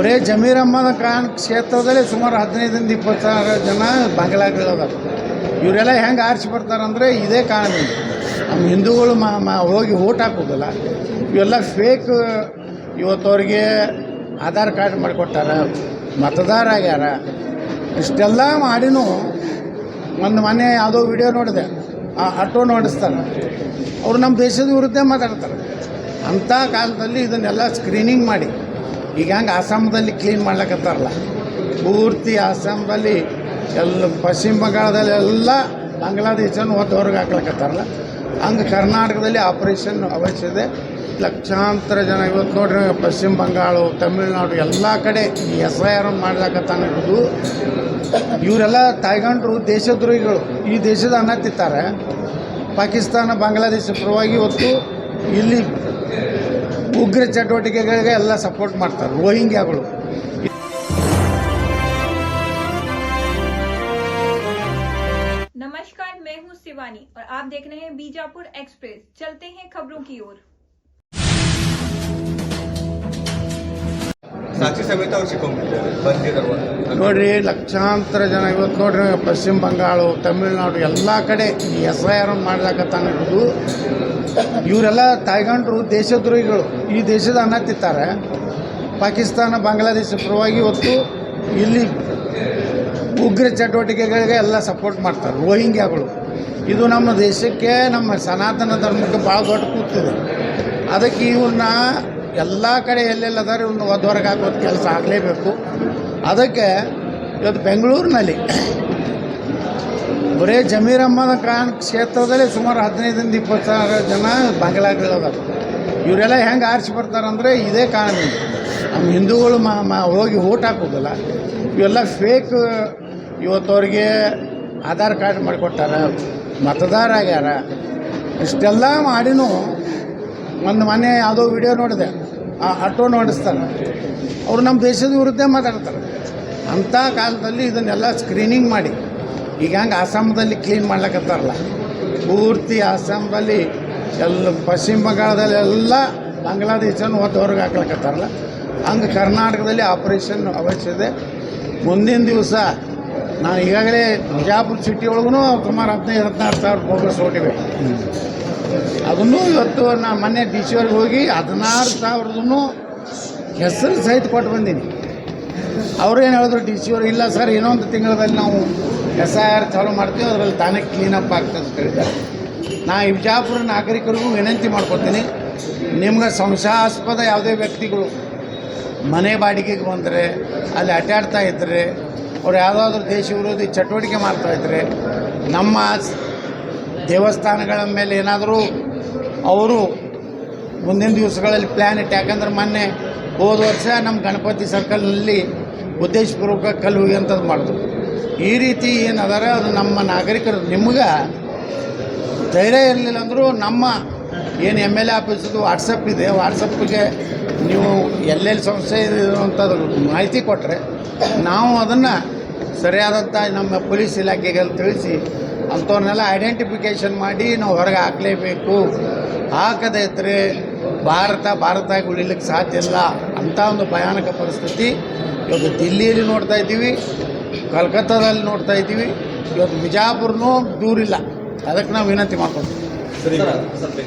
ಬರೀ ಜಮೀರ್ ಅಹ್ಮದ್ ಖಾನ್ ಕ್ಷೇತ್ರದಲ್ಲಿ ಸುಮಾರು 15-20 ಜನ ಬಂಗ್ಲಾಗಳದಾರ. ಇವರೆಲ್ಲ ಹೆಂಗೆ ಆರಿಸಿ ಬರ್ತಾರಂದರೆ ಇದೇ ಕಾರಣದಿಂದ ನಮ್ಮ ಹಿಂದೂಗಳು ಹೋಗಿ ಓಟ್ ಹಾಕೋದಿಲ್ಲ. ಇವೆಲ್ಲ ಫೇಕ್. ಇವತ್ತವ್ರಿಗೆ ಆಧಾರ್ ಕಾರ್ಡ್ ಮಾಡಿಕೊಟ್ಟಾರ, ಮತದಾರ ಆಗ್ಯಾರ. ಇಷ್ಟೆಲ್ಲ ಮಾಡಿನೂ ಒಂದು ಮನೆ ಯಾವುದೋ ವಿಡಿಯೋ ನೋಡಿದೆ, ಆಟೋ ನೋಡಿಸ್ತಾರೆ. ಅವರು ನಮ್ಮ ದೇಶದ ವಿರುದ್ಧ ಮಾತಾಡ್ತಾರೆ. ಅಂಥ ಕಾಲದಲ್ಲಿ ಇದನ್ನೆಲ್ಲ ಸ್ಕ್ರೀನಿಂಗ್ ಮಾಡಿ ಈಗ ಹೆಂಗೆ ಅಸ್ಸಾಮದಲ್ಲಿ ಕ್ಲೀನ್ ಮಾಡ್ಲಿಕ್ಕತ್ತಾರಲ್ಲ, ಪೂರ್ತಿ ಅಸ್ಸಾಮದಲ್ಲಿ ಎಲ್ಲ ಪಶ್ಚಿಮ ಬಂಗಾಳದಲ್ಲಿ ಎಲ್ಲ ಬಾಂಗ್ಲಾದೇಶನ ಹೊರಗೆ ಹಾಕ್ಲಕ್ಕತ್ತಾರಲ್ಲ, ಹಂಗೆ ಕರ್ನಾಟಕದಲ್ಲಿ ಆಪರೇಷನ್ ಅವಶ್ಯ ಇದೆ. ಲಕ್ಷಾಂತರ ಜನ ಇವತ್ತು ನೋಡ್ರಿ, ಪಶ್ಚಿಮ ಬಂಗಾಳ, ತಮಿಳುನಾಡು ಎಲ್ಲ ಕಡೆ ಈ SIR ಮಾಡ್ಲಾಕತ್ತಾನಿರೋದು. ಇವರೆಲ್ಲ ತಾಯ್ಗಂಡ್ರು ದೇಶದ್ರೋಹಿಗಳು. ಈ ದೇಶದ ಅನ್ನ ತಿಂತಾರೆ. ಪಾಕಿಸ್ತಾನ, ಬಾಂಗ್ಲಾದೇಶ ಪರವಾಗಿ ಇವತ್ತು ಇಲ್ಲಿ ಉಗ್ರ ಚಟುವಟಿಕೆಗಳಿಗೆ ಎಲ್ಲ ಸಪೋರ್ಟ್ ಮಾಡ್ತಾರೆ ರೋಹಿಂಗ್ಯಾಗಳು. नमस्कार, मैं हूं शिवानी और आप देख रहे हैं बीजापुर एक्सप्रेस। चलते हैं खबरों की ओर। ಸಾಕ್ಷಿ ಸಮೇತ ಅವ್ರು ಸಿಕ್ಕೊಂಡ್ಬಿಟ್ಟಿದ್ದಾರೆ ಬಂದಿರುವ ನೋಡ್ರಿ, ಲಕ್ಷಾಂತರ ಜನ ಇವತ್ತು ನೋಡ್ರಿ, ಪಶ್ಚಿಮ ಬಂಗಾಳ, ತಮಿಳುನಾಡು ಎಲ್ಲ ಕಡೆ ಈ SIR ಮಾಡ್ಲಾಕತ್ತಾನಿರೋದು. ಇವರೆಲ್ಲ ತಾಯ್ಗಂಡ್ರು ದೇಶದ್ರೋಹಿಗಳು. ಈ ದೇಶದ ಅನ್ನ ತಿಂತಾರೆ. ಪಾಕಿಸ್ತಾನ, ಬಾಂಗ್ಲಾದೇಶ ಪರವಾಗಿ ಇವತ್ತು ಇಲ್ಲಿ ಉಗ್ರ ಚಟುವಟಿಕೆಗಳಿಗೆ ಎಲ್ಲ ಸಪೋರ್ಟ್ ಮಾಡ್ತಾರೆ ರೋಹಿಂಗ್ಯಾಗಳು. ಇದು ನಮ್ಮ ದೇಶಕ್ಕೆ, ನಮ್ಮ ಸನಾತನ ಧರ್ಮಕ್ಕೆ ಭಾಳ ದೊಡ್ಡ ಕೂತಿದೆ. ಅದಕ್ಕೆ ಇವ್ರನ್ನ ಎಲ್ಲ ಕಡೆ ಎಲ್ಲೆಲ್ಲದಾರೆ ಇವ್ರನ್ನ ಹೊರಗೆ ಹಾಕೋದು ಕೆಲಸ ಆಗಲೇಬೇಕು. ಅದಕ್ಕೆ ಇವತ್ತು ಬೆಂಗಳೂರಿನಲ್ಲಿ ಬರೀ ಜಮೀರ್ ಅಹ್ಮದ್ ಖಾನ್ ಕ್ಷೇತ್ರದಲ್ಲಿ ಸುಮಾರು 15-20 ಜನ ಬಂಗ್ಲಾಗಳದಾರ. ಇವರೆಲ್ಲ ಹೆಂಗೆ ಆರಿಸಿ ಬರ್ತಾರಂದರೆ ಇದೇ ಕಾರಣದಿಂದ ನಮ್ಮ ಹಿಂದೂಗಳು ಹೋಗಿ ಓಟ್ ಹಾಕೋದಿಲ್ಲ. ಇವೆಲ್ಲ ಫೇಕ್. ಇವತ್ತವ್ರಿಗೆ ಆಧಾರ್ ಕಾರ್ಡ್ ಮಾಡಿಕೊಟ್ಟಾರ, ಮತದಾರ ಆಗ್ಯಾರ. ಇಷ್ಟೆಲ್ಲ ಮಾಡಿನೂ ಒಂದು ಮನೆ ಯಾವುದೋ ವಿಡಿಯೋ ನೋಡಿದೆ, ಆಟೋ ನೋಡಿಸ್ತಾರೆ. ಅವರು ನಮ್ಮ ದೇಶದ ವಿರುದ್ಧ ಮಾತಾಡ್ತಾರೆ. ಅಂಥ ಕಾಲದಲ್ಲಿ ಇದನ್ನೆಲ್ಲ ಸ್ಕ್ರೀನಿಂಗ್ ಮಾಡಿ ಈಗ ಹೆಂಗೆ ಅಸ್ಸಾಮದಲ್ಲಿ ಕ್ಲೀನ್ ಮಾಡ್ಲಿಕ್ಕತ್ತಾರಲ್ಲ, ಪೂರ್ತಿ ಅಸ್ಸಾಮದಲ್ಲಿ ಎಲ್ಲ ಪಶ್ಚಿಮ ಬಂಗಾಳದಲ್ಲಿ ಎಲ್ಲ ಬಾಂಗ್ಲಾದೇಶನ ಹೊರಗೆ ಹಾಕ್ಲಕ್ಕತ್ತಾರಲ್ಲ, ಹಂಗೆ ಕರ್ನಾಟಕದಲ್ಲಿ ಆಪರೇಷನ್ ಅವಶ್ಯ ಇದೆ. ಮುಂದಿನ ದಿವಸ ನಾನು ಈಗಾಗಲೇ ಬಿಜಾಪುರ ಸಿಟಿ ಒಳಗೂ ಸುಮಾರು 15-16 ಸಾವಿರ ಬೋಗಸ್ ಓಟಿವೆ. ಅದನ್ನು ಇವತ್ತು ನಾನು ಮೊನ್ನೆ DC ಅವ್ರಿಗೆ ಹೋಗಿ 16,000 ಹೆಸರು ಸಹಿತ ಕೊಟ್ಟು ಬಂದೀನಿ. ಅವ್ರೇನು ಹೇಳಿದ್ರು DC ಅವರು, ಇಲ್ಲ ಸರ್, ಇನ್ನೊಂದು ತಿಂಗಳಲ್ಲಿ ನಾವು SIR ಚಾಲೂ ಮಾಡ್ತೀವಿ, ಅದರಲ್ಲಿ ತಾನೇ ಕ್ಲೀನಪ್ ಆಗ್ತದೆ ಅಂತ ಹೇಳಿದ್ದಾರೆ. ನಾ ಈ ಬಿಜಾಪುರ ನಾಗರಿಕರಿಗೂ ವಿನಂತಿ ಮಾಡ್ಕೊತೀನಿ, ನಿಮ್ಗೆ ಸಂಶಯಾಸ್ಪದ ಯಾವುದೇ ವ್ಯಕ್ತಿಗಳು ಮನೆ ಬಾಡಿಗೆಗೆ ಬಂದರೆ, ಅಲ್ಲಿ ಅಡ್ಡಾಡ್ತಾ ಇದ್ದರೆ, ಅವ್ರು ಯಾವುದಾದ್ರೂ ದೇಶ ವಿರೋಧಿ ಚಟುವಟಿಕೆ ಮಾಡ್ತಾಯಿದ್ರೆ, ನಮ್ಮ ದೇವಸ್ಥಾನಗಳ ಮೇಲೆ ಏನಾದರೂ ಅವರು ಮುಂದಿನ ದಿವಸಗಳಲ್ಲಿ ಪ್ಲ್ಯಾನ್ ಇಟ್ಟು, ಯಾಕಂದ್ರೆ ಮೊನ್ನೆ ಹೋದ ವರ್ಷ ನಮ್ಮ ಗಣಪತಿ ಸರ್ಕಲ್ನಲ್ಲಿ ಉದ್ದೇಶಪೂರ್ವಕ ಕಲ್ಲು ಹೋಗಿಂಥದ್ದು ಮಾಡಿದ್ರು. ಈ ರೀತಿ ಏನದಾರ ಅದು ನಮ್ಮ ನಾಗರಿಕರು, ನಿಮ್ಗೆ ಧೈರ್ಯ ಇರಲಿಲ್ಲ ಅಂದರೂ ನಮ್ಮ ಏನು MLA ಆಫೀಸದು ವಾಟ್ಸಪ್ ಇದೆ, ವಾಟ್ಸಪ್ಗೆ ನೀವು ಎಲ್ಲೆಲ್ಲಿ ಸಮಸ್ಯೆ ಇದೆ ಅಂಥದ್ದು ಮಾಹಿತಿ ಕೊಟ್ಟರೆ ನಾವು ಅದನ್ನು ಸರಿಯಾದಂಥ ನಮ್ಮ ಪೊಲೀಸ್ ಇಲಾಖೆಗೆ ತಿಳಿಸಿ ಅಂಥವ್ರನ್ನೆಲ್ಲ ಐಡೆಂಟಿಫಿಕೇಷನ್ ಮಾಡಿ ನಾವು ಹೊರಗೆ ಹಾಕಲೇಬೇಕು. ಹಾಕದೇ ಇದ್ದರೆ ಭಾರತ ಉಳಿಲಿಕ್ಕೆ ಸಾಧ್ಯ ಇಲ್ಲ. ಅಂಥ ಒಂದು ಭಯಾನಕ ಪರಿಸ್ಥಿತಿ ಇವತ್ತು ದಿಲ್ಲಿಯಲ್ಲಿ ನೋಡ್ತಾ ಇದ್ದೀವಿ, ಕಲ್ಕತ್ತಾದಲ್ಲಿ ನೋಡ್ತಾ ಇದ್ದೀವಿ. ಇವತ್ತು ಬಿಜಾಪುರನೂ ದೂರಿಲ್ಲ. ಅದಕ್ಕೆ ನಾವು ವಿನಂತಿ ಮಾಡ್ಕೊತೀವಿ. ಸರಿ.